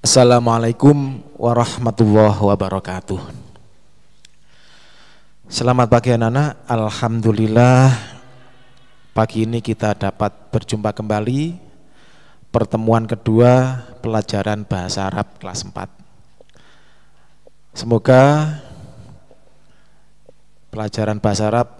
Assalamualaikum warahmatullahi wabarakatuh. Selamat pagi anak-anak. Alhamdulillah pagi ini kita dapat berjumpa kembali. Pertemuan kedua pelajaran bahasa Arab kelas 4. Semoga pelajaran bahasa Arab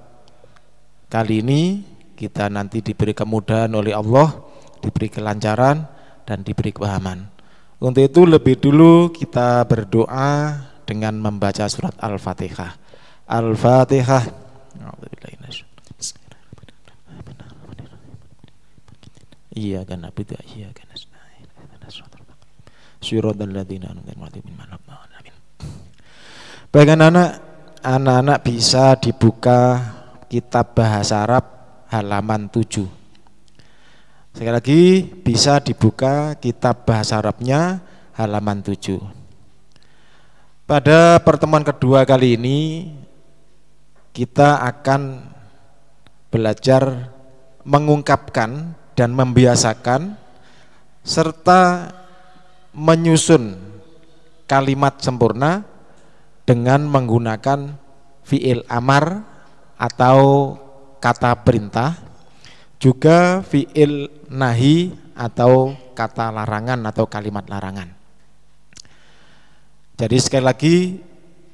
kali ini kita nanti diberi kemudahan oleh Allah, diberi kelancaran dan diberi kepahaman. Untuk itu lebih dulu kita berdoa dengan membaca surat Al-Fatihah. Al-Fatihah. Iya kan na'budu wa iyyaka nasta'in. Shiratal ladzina an'amta 'alaihim. Baik anak-anak bisa dibuka kitab bahasa Arab halaman 7. Sekali lagi bisa dibuka kitab bahasa Arabnya halaman 7. Pada pertemuan kedua kali ini kita akan belajar mengungkapkan dan membiasakan serta menyusun kalimat sempurna dengan menggunakan fi'il amar atau kata perintah, juga fi'il nahi atau kata larangan atau kalimat larangan. Jadi sekali lagi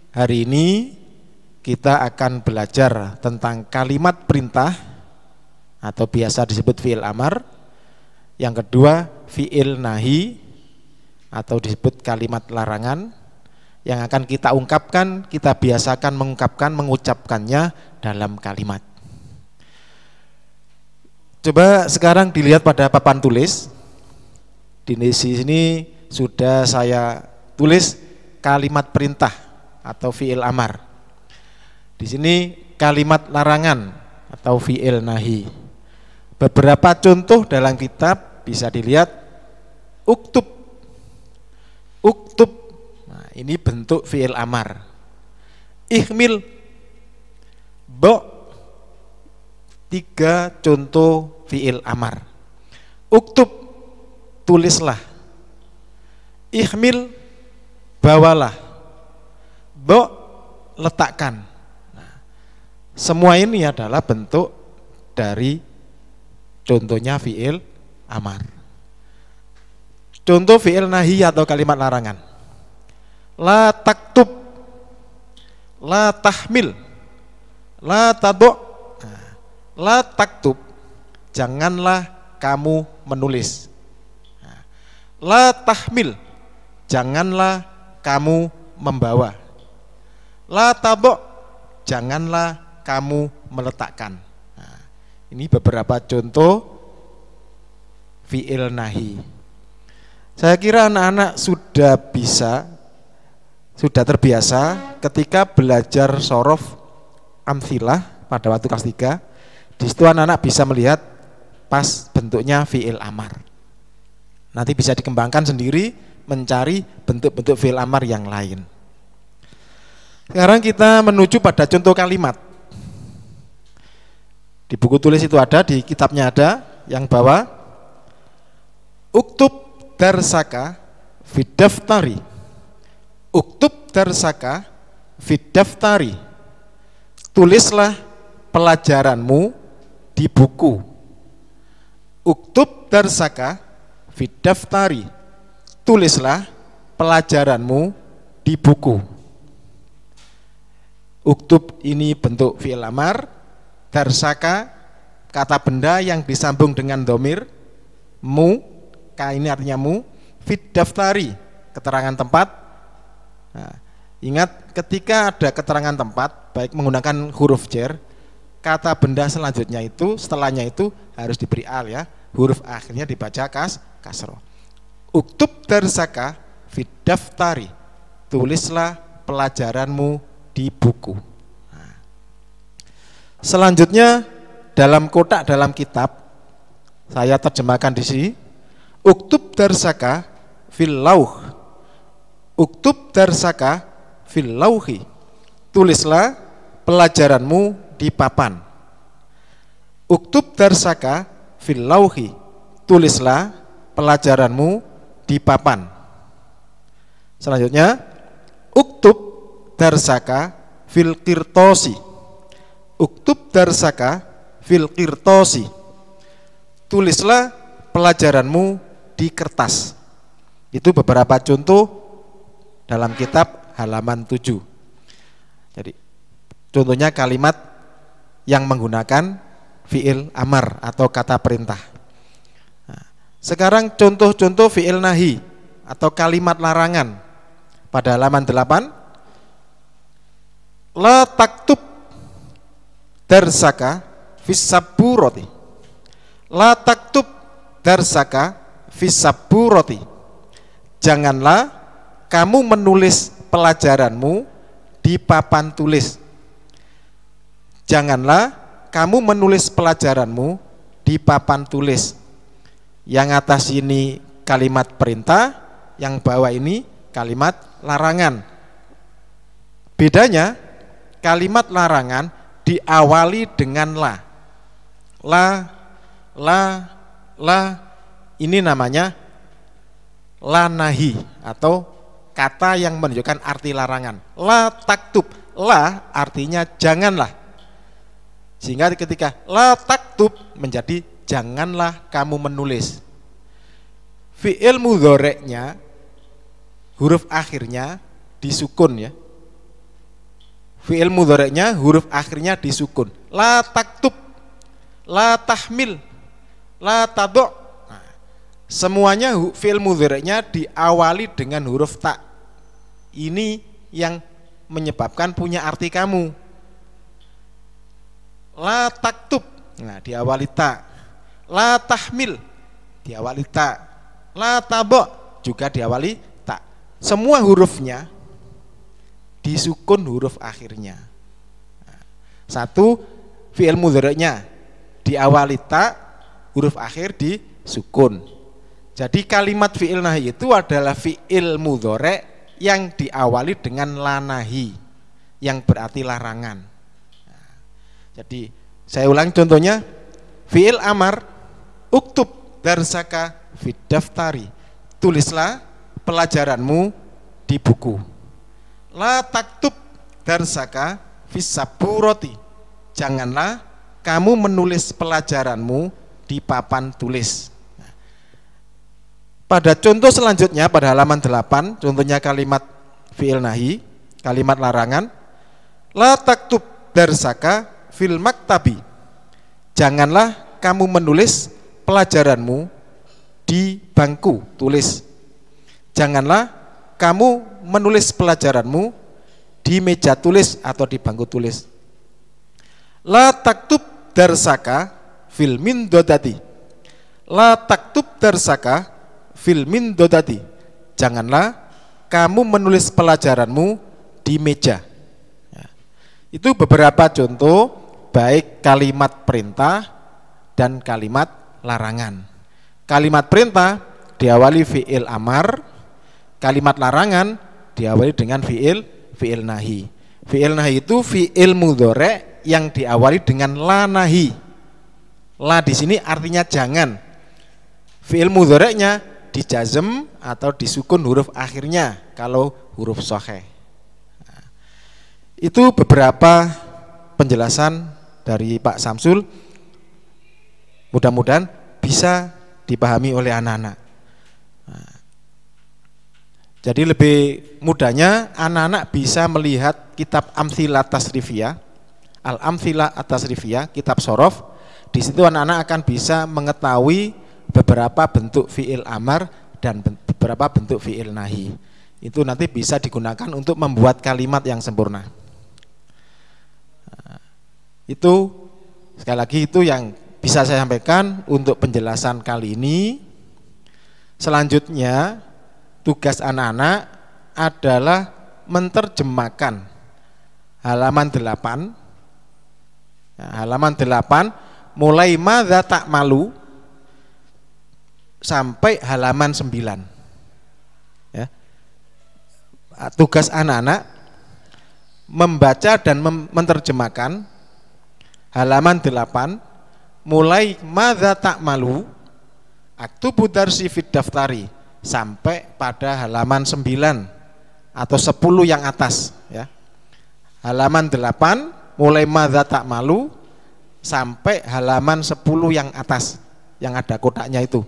hari ini kita akan belajar tentang kalimat perintah atau biasa disebut fi'il amar. Yang kedua fi'il nahi atau disebut kalimat larangan, yang akan kita ungkapkan, kita biasakan mengungkapkan, mengucapkannya dalam kalimat. Coba sekarang dilihat pada papan tulis. Di sini sudah saya tulis kalimat perintah atau fi'il amar. Di sini kalimat larangan atau fi'il nahi. Beberapa contoh dalam kitab bisa dilihat. Uktub. Uktub. Nah, ini bentuk fi'il amar. Ihmil. Bo. 3 contoh fi'il amar. Uktub, tulislah. Ihmil, bawalah. Bo, letakkan. Nah, semua ini adalah bentuk dari contohnya fi'il amar. Contoh fi'il nahi atau kalimat larangan. La taktub, la tahmil, la tado'. La taktub, janganlah kamu menulis. La tahmil, janganlah kamu membawa. La tabo', janganlah kamu meletakkan. Nah, ini beberapa contoh fi'il nahi. Saya kira anak-anak sudah terbiasa ketika belajar sorof amthilah pada waktu kelas 3. Di situ anak-anak bisa melihat pas bentuknya fi'il amar. Nanti bisa dikembangkan sendiri mencari bentuk-bentuk fi'il amar yang lain. Sekarang kita menuju pada contoh kalimat. Di buku tulis itu ada, di kitabnya ada yang bawah. Uktub darsaka fid-daftari. Uktub darsaka fid-daftari. Tulislah pelajaranmu di buku. Uktub darsaka fid daftari. Tulislah pelajaranmu di buku. Uktub ini bentuk fi'il amar. Darsaka kata benda yang disambung dengan dhamir mu, ka ini artinya mu. Fid daftari, keterangan tempat. Nah, ingat ketika ada keterangan tempat baik menggunakan huruf jar, kata benda selanjutnya itu, setelahnya itu harus diberi al ya. Huruf akhirnya dibaca kasroh. Uktub darsaka fid daftari. Tulislah pelajaranmu di buku. Nah, selanjutnya dalam kotak dalam kitab saya terjemahkan di sini. Uktub darsaka fil lauh. Uktub darsaka fil lauhi. Tulislah pelajaranmu di papan. Uktub darsaka fil lauhi. Tulislah pelajaranmu di papan. Selanjutnya, uktub darsaka fil qirtosi. Uktub darsaka fil qirtosi. Tulislah pelajaranmu di kertas. Itu beberapa contoh dalam kitab halaman 7. Jadi contohnya kalimat yang menggunakan fi'il amar atau kata perintah. Nah, sekarang contoh-contoh fi'il nahi atau kalimat larangan pada halaman 8. La taktub darsaka fis saburati. La taktub darsaka fis saburati. Janganlah kamu menulis pelajaranmu di papan tulis. Janganlah kamu menulis pelajaranmu di papan tulis. Yang atas ini kalimat perintah, yang bawah ini kalimat larangan. Bedanya, kalimat larangan diawali dengan la. La, ini namanya la nahi atau kata yang menunjukkan arti larangan. La taktub, la artinya janganlah. Sehingga ketika la taktub menjadi janganlah kamu menulis. Fi'il mudhoreknya huruf akhirnya disukun ya. Fi'il mudhoreknya huruf akhirnya disukun. La taktub, la tahmil, la tadok. Semuanya fi'il mudhari'nya diawali dengan huruf ta. Ini yang menyebabkan punya arti kamu. La taktub, nah diawali ta. La tahmil, diawali ta. La tabok, juga diawali ta. Semua hurufnya disukun huruf akhirnya. Satu, fi'il mudhari'nya diawali ta, huruf akhir disukun. Jadi kalimat fi'il nahi itu adalah fi'il mudhari' yang diawali dengan la nahi, yang berarti larangan. Nah, jadi saya ulang contohnya, fi'il amar, uktub darsaka fid daftari. Tulislah pelajaranmu di buku. La taktub darsaka fis saburati. Janganlah kamu menulis pelajaranmu di papan tulis. Pada contoh selanjutnya pada halaman 8, contohnya kalimat fi'il nahi, kalimat larangan. La taktub darsaka fil maktabi. Janganlah kamu menulis pelajaranmu di bangku tulis. Janganlah kamu menulis pelajaranmu di meja tulis atau di bangku tulis. La taktub darsaka fil mindodati. La taktub darsaka fil mindodati. Janganlah kamu menulis pelajaranmu di meja. Ya. Itu beberapa contoh baik kalimat perintah dan kalimat larangan. Kalimat perintah diawali fi'il amar, kalimat larangan diawali dengan fi'il nahi. Fi'il nahi itu fi'il mudhari' yang diawali dengan la nahi. La di sini artinya jangan. Fi'il mudhari'nya dijazm atau disukun huruf akhirnya kalau huruf shahih. Nah, itu beberapa penjelasan dari Pak Samsul. Mudah-mudahan bisa dipahami oleh anak-anak. Nah, jadi lebih mudahnya anak-anak bisa melihat kitab Amthilah Tasrifiyah, Al-Amthilah At-Tasrifiyah, kitab sorof. Di situ anak-anak akan bisa mengetahui beberapa bentuk fi'il amar dan beberapa bentuk fi'il nahi. Itu nanti bisa digunakan untuk membuat kalimat yang sempurna. Nah, itu sekali lagi itu yang bisa saya sampaikan untuk penjelasan kali ini. Selanjutnya tugas anak-anak adalah menerjemahkan halaman 8. Nah, halaman 8 mulai madza ta'malu sampai halaman 9 ya. Tugas anak-anak membaca dan menerjemahkan halaman 8 mulai madza ta'malu aktubu darsi fid daftari sampai pada halaman 9 atau 10 yang atas ya. Halaman 8 mulai madza ta'malu sampai halaman 10 yang atas yang ada kotaknya itu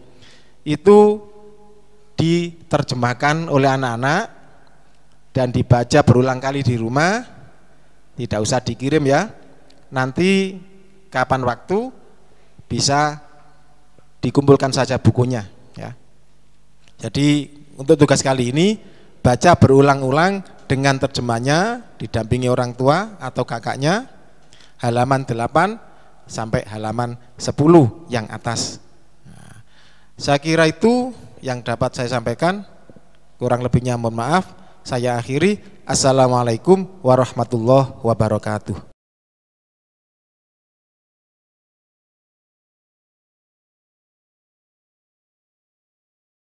diterjemahkan oleh anak-anak dan dibaca berulang kali di rumah, tidak usah dikirim ya. Nanti kapan waktu bisa dikumpulkan saja bukunya ya. Jadi untuk tugas kali ini baca berulang-ulang dengan terjemahnya didampingi orang tua atau kakaknya, halaman 8 sampai halaman 10 yang atas. Nah, saya kira itu yang dapat saya sampaikan, kurang lebihnya mohon maaf. Saya akhiri. Assalamualaikum warahmatullahi wabarakatuh.